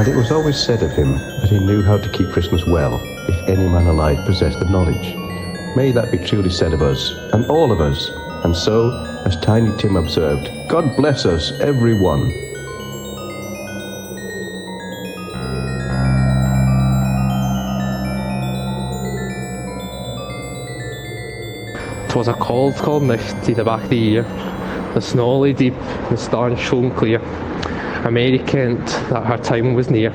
And it was always said of him that he knew how to keep Christmas well, if any man alive possessed the knowledge. May that be truly said of us, and all of us. And so, as Tiny Tim observed, God bless us, every one. 'Twas a cold, cold night to the back of the year. The snow lay deep, the stars shone clear, and Mary kent that her time was near.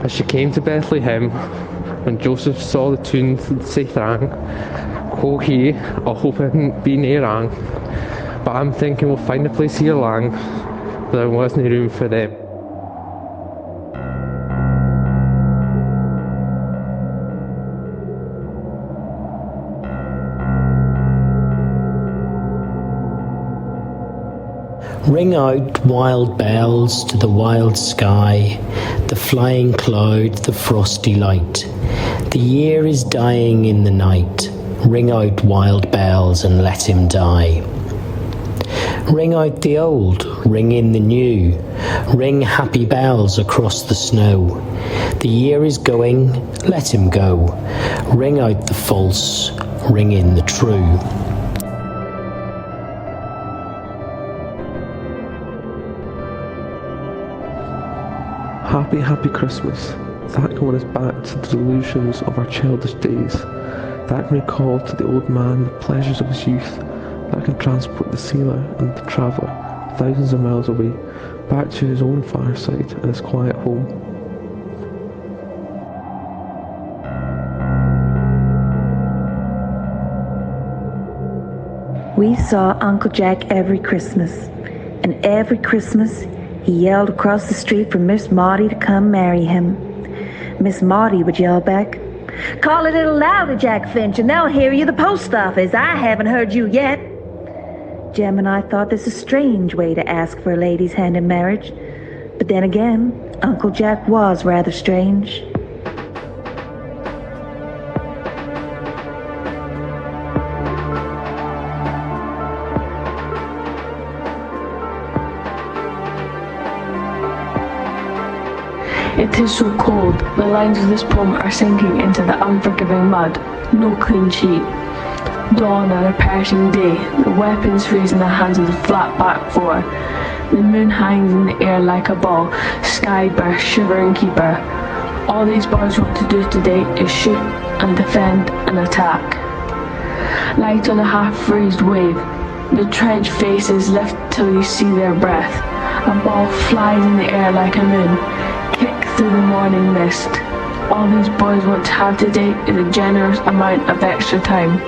As she came to Bethlehem, when Joseph saw the tunes sae thrang, quo he, I hope it be nae wrang, but I'm thinking we'll find a place here lang, there wasnae room for them. Ring out wild bells to the wild sky, the flying cloud, the frosty light. The year is dying in the night. Ring out wild bells and let him die. Ring out the old, ring in the new. Ring happy bells across the snow. The year is going, let him go. Ring out the false, ring in the true. Happy, happy Christmas. That can bring us back to the delusions of our childish days. That can recall to the old man the pleasures of his youth. That can transport the sailor and the traveller thousands of miles away, back to his own fireside and his quiet home. We saw Uncle Jack every Christmas, and every Christmas he yelled across the street for Miss Maudie to come marry him. Miss Maudie would yell back, "Call a little louder, Jack Finch, and they'll hear you the post office. I haven't heard you yet." Jem and I thought this a strange way to ask for a lady's hand in marriage, but then again, Uncle Jack was rather strange. It is so cold, the lines of this poem are sinking into the unforgiving mud. No clean sheet. Dawn on a perishing day, the weapons freeze in the hands of the flat-back four. The moon hangs in the air like a ball, sky burst, shivering keeper. All these boys want to do today is shoot and defend and attack. Light on a half-freezed wave, the trenched faces lift till you see their breath. A ball flies in the air like a moon, through the morning mist. All these boys want to have today is a generous amount of extra time.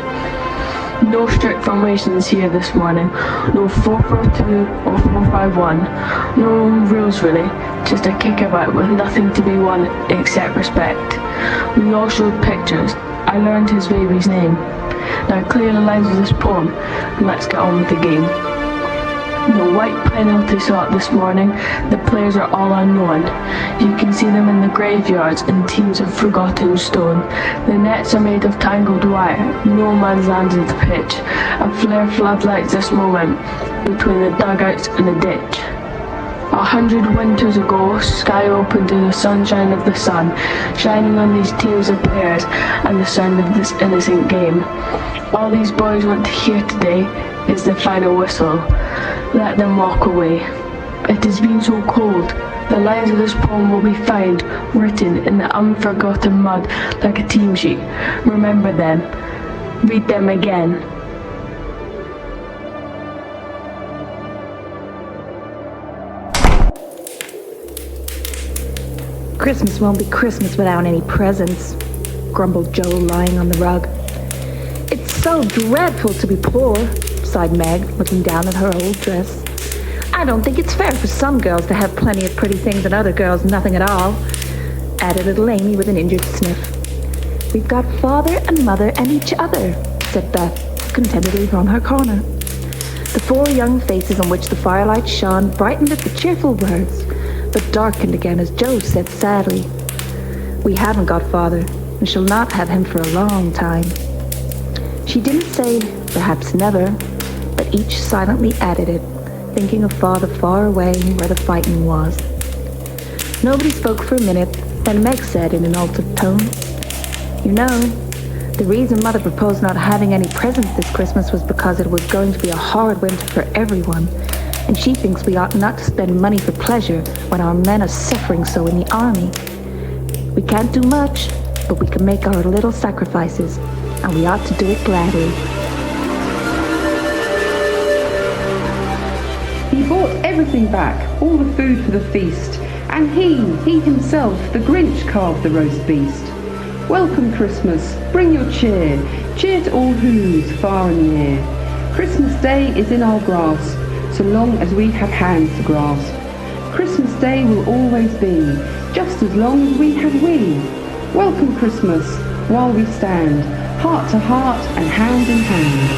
No strict formations here this morning. No 4-4-2 or 4-5-1. No rules really. Just a kickabout with nothing to be won except respect. We all showed pictures. I learned his baby's name. Now clear the lines of this poem and let's get on with the game. No white penalty sought this morning. The players are all unknown. You can see them in the graveyards in teams of forgotten stone. The nets are made of tangled wire. No man's land is the pitch. A flare floodlights this moment between the dugouts and the ditch. 100 winters ago, sky opened to the sunshine of the sun, shining on these teams of players and the sound of this innocent game. All these boys want to hear today is the final whistle. Let them walk away. It has been so cold. The lines of this poem will be found written in the unforgotten mud like a team sheet. Remember them. Read them again. "Christmas won't be Christmas without any presents," grumbled Joe, lying on the rug. "It's so dreadful to be poor," sighed Meg, looking down at her old dress. "I don't think it's fair for some girls to have plenty of pretty things and other girls nothing at all," added little Amy with an injured sniff. "We've got father and mother and each other," said Beth, contentedly from her corner. The four young faces on which the firelight shone brightened at the cheerful words, but darkened again as Joe said sadly, "We haven't got father, and shall not have him for a long time." She didn't say, perhaps never, but each silently added it, thinking of father far away where the fighting was. Nobody spoke for a minute, then Meg said in an altered tone, "You know, the reason Mother proposed not having any presents this Christmas was because it was going to be a hard winter for everyone, and she thinks we ought not to spend money for pleasure when our men are suffering so in the army. We can't do much, but we can make our little sacrifices, and we ought to do it gladly." He bought everything back, all the food for the feast, and he himself, the Grinch, carved the roast beast. Welcome Christmas, bring your cheer, cheer to all who's far and near. Christmas Day is in our grasp, so long as we have hands to grasp. Christmas Day will always be, just as long as we have we. Welcome Christmas, while we stand, heart to heart and hand in hand.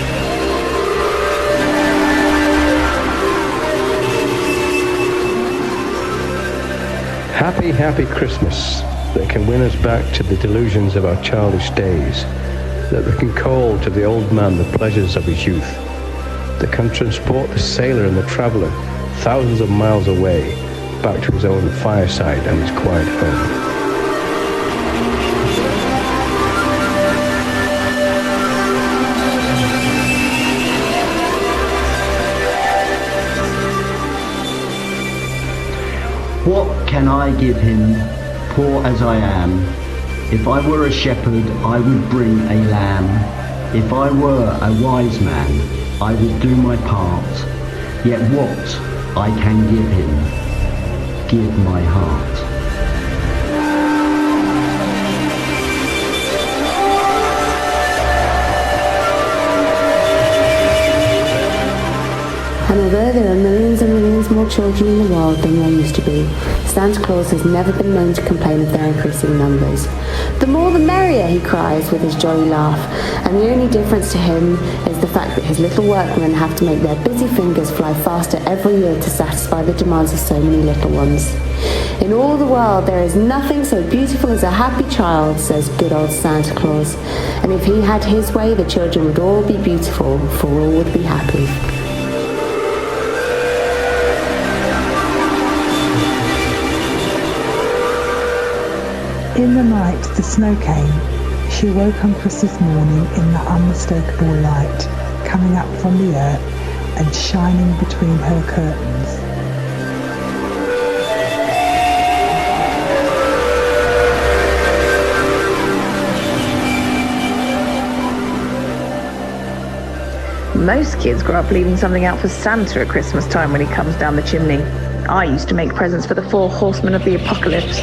Happy, happy Christmas that can win us back to the delusions of our childish days, that can call to the old man the pleasures of his youth, that can transport the sailor and the traveller thousands of miles away back to his own fireside and his quiet home. What can I give him, poor as I am? If I were a shepherd, I would bring a lamb. If I were a wise man, I would do my part. Yet what I can give him, give my heart. And although there are millions and millions more children in the world than there used to be, Santa Claus has never been known to complain of their increasing numbers. The more the merrier, he cries with his jolly laugh, and the only difference to him is the fact that his little workmen have to make their busy fingers fly faster every year to satisfy the demands of so many little ones. In all the world there is nothing so beautiful as a happy child, says good old Santa Claus, and if he had his way the children would all be beautiful, for all would be happy. In the night the snow came. She awoke on Christmas morning in the unmistakable light coming up from the earth and shining between her curtains. Most kids grow up leaving something out for Santa at Christmas time when he comes down the chimney. I used to make presents for the 4 horsemen of the apocalypse.